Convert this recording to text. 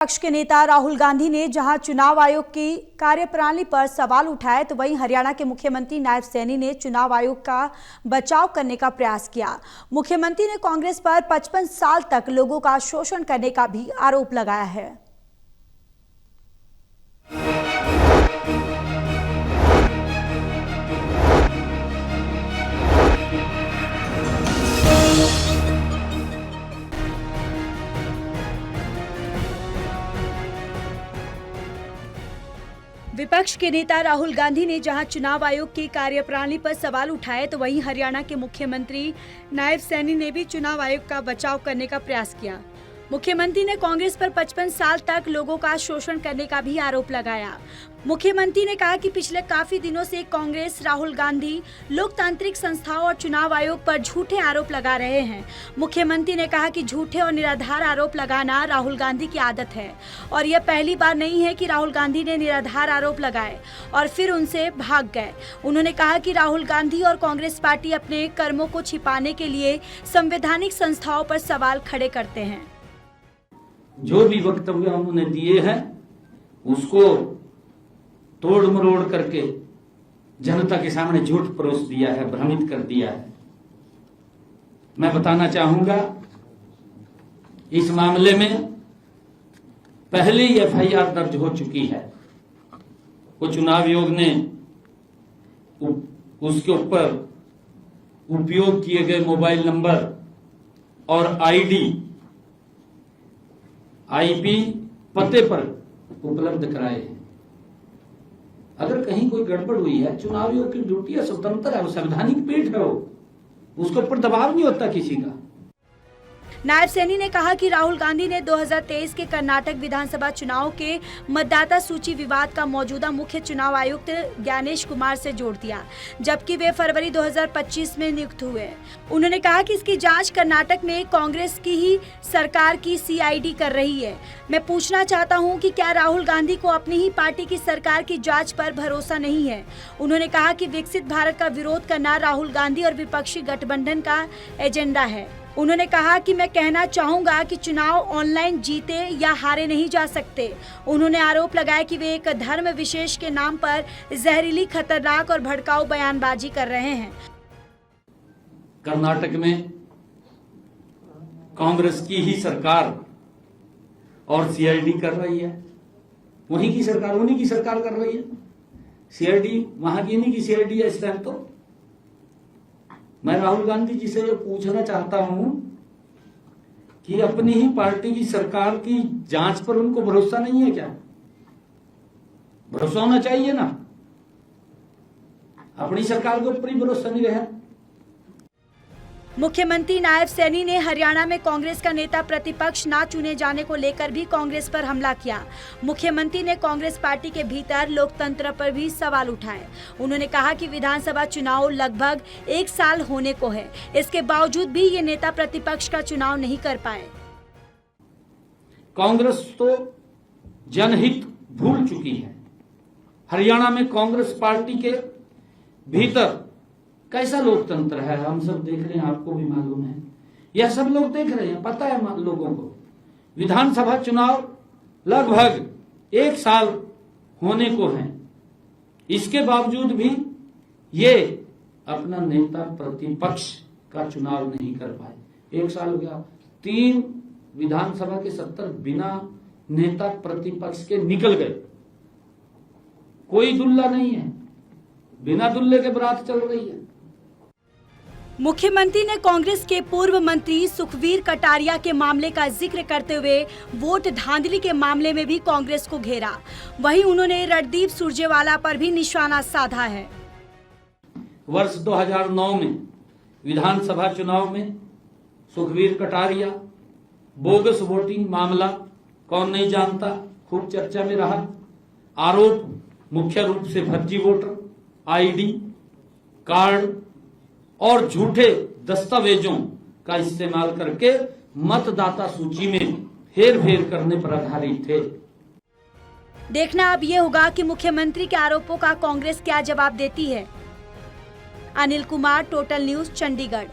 विपक्ष के नेता राहुल गांधी ने जहां चुनाव आयोग की कार्यप्रणाली पर सवाल उठाए, तो वहीं हरियाणा के मुख्यमंत्री नायब सैनी ने चुनाव आयोग का बचाव करने का प्रयास किया। मुख्यमंत्री ने कांग्रेस पर 55 साल तक लोगों का शोषण करने का भी आरोप लगाया है। विपक्ष के नेता राहुल गांधी ने जहां चुनाव आयोग की कार्यप्रणाली पर सवाल उठाए, तो वहीं हरियाणा के मुख्यमंत्री नायब सैनी ने भी चुनाव आयोग का बचाव करने का प्रयास किया। मुख्यमंत्री ने कांग्रेस पर 55 साल तक लोगों का शोषण करने का भी आरोप लगाया। मुख्यमंत्री ने कहा कि पिछले काफी दिनों से कांग्रेस, राहुल गांधी लोकतांत्रिक संस्थाओं और चुनाव आयोग पर झूठे आरोप लगा रहे हैं। मुख्यमंत्री ने कहा कि झूठे और निराधार आरोप लगाना राहुल गांधी की आदत है और यह पहली बार नहीं है कि राहुल गांधी ने निराधार आरोप लगाए और फिर उनसे भाग गए। उन्होंने कहा कि राहुल गांधी और कांग्रेस पार्टी अपने कर्मों को छिपाने के लिए संवैधानिक संस्थाओं पर सवाल खड़े करते हैं। जो भी वक्तव्य उन्होंने दिए हैं उसको तोड़ मरोड़ करके जनता के सामने झूठ परोस दिया है, भ्रमित कर दिया है। मैं बताना चाहूंगा, इस मामले में पहले ही एफआईआर दर्ज हो चुकी है। वो चुनाव आयोग ने उसके ऊपर उपयोग किए गए मोबाइल नंबर और आईपी पते पर उपलब्ध कराए हैं। अगर कहीं कोई गड़बड़ हुई है, चुनाव आयोग की ड्यूटी है, स्वतंत्र है, वो संवैधानिक पीठ है, उसके ऊपर दबाव नहीं होता किसी का। नायब सैनी ने कहा कि राहुल गांधी ने 2023 के कर्नाटक विधानसभा चुनाव के मतदाता सूची विवाद का मौजूदा मुख्य चुनाव आयुक्त ज्ञानेश कुमार से जोड़ दिया, जबकि वे फरवरी 2025 में नियुक्त हुए। उन्होंने कहा कि इसकी जांच कर्नाटक में कांग्रेस की ही सरकार की सीआईडी कर रही है। मैं पूछना चाहता हूं कि क्या राहुल गांधी को अपनी ही पार्टी की सरकार की जांच पर भरोसा नहीं है। उन्होंने कहा कि विकसित भारत का विरोध करना राहुल गांधी और विपक्षी गठबंधन का एजेंडा है। उन्होंने कहा कि मैं कहना चाहूंगा कि चुनाव ऑनलाइन जीते या हारे नहीं जा सकते। उन्होंने आरोप लगाया कि वे एक धर्म विशेष के नाम पर जहरीली, खतरनाक और भड़काऊ बयानबाजी कर रहे हैं। कर्नाटक में कांग्रेस की ही सरकार और सीआईडी कर रही है, उन्हीं की सरकार कर रही है। सीआईडी वहां की नहीं की सीआईडी है इस टाइम। तो मैं राहुल गांधी जी से ये पूछना चाहता हूं कि अपनी ही पार्टी की सरकार की जांच पर उनको भरोसा नहीं है क्या? भरोसा होना चाहिए ना। अपनी सरकार के ऊपर ही भरोसा नहीं रहा। मुख्यमंत्री नायब सैनी ने हरियाणा में कांग्रेस का नेता प्रतिपक्ष ना चुने जाने को लेकर भी कांग्रेस पर हमला किया। मुख्यमंत्री ने कांग्रेस पार्टी के भीतर लोकतंत्र पर भी सवाल उठाए। उन्होंने कहा कि विधानसभा चुनाव लगभग 1 साल होने को है, इसके बावजूद भी ये नेता प्रतिपक्ष का चुनाव नहीं कर पाए। कांग्रेस तो जनहित भूल चुकी है। हरियाणा में कांग्रेस पार्टी के भीतर कैसा लोकतंत्र है हम सब देख रहे हैं, आपको भी मालूम है, यह सब लोग देख रहे हैं, पता है लोगों को। विधानसभा चुनाव लगभग 1 साल होने को है, इसके बावजूद भी ये अपना नेता प्रतिपक्ष का चुनाव नहीं कर पाए। 1 साल हो गया, 3 विधानसभा के 70 बिना नेता प्रतिपक्ष के निकल गए। कोई दुल्ला नहीं है, बिना दुल्ले के बारात चल रही है। मुख्यमंत्री ने कांग्रेस के पूर्व मंत्री सुखवीर कटारिया के मामले का जिक्र करते हुए वोट धांधली के मामले में भी कांग्रेस को घेरा। वहीं उन्होंने रणदीप सुरजेवाला पर भी निशाना साधा है। वर्ष 2009 में विधानसभा चुनाव में सुखवीर कटारिया बोगस वोटिंग मामला कौन नहीं जानता, खूब चर्चा में रहा। आरोप मुख्य रूप से फर्जी वोटर आईडी कार्ड और झूठे दस्तावेजों का इस्तेमाल करके मतदाता सूची में हेरफेर करने पर आधारित थे। देखना अब ये होगा कि मुख्यमंत्री के आरोपों का कांग्रेस क्या जवाब देती है। Anil Kumar, total news, Chandigarh.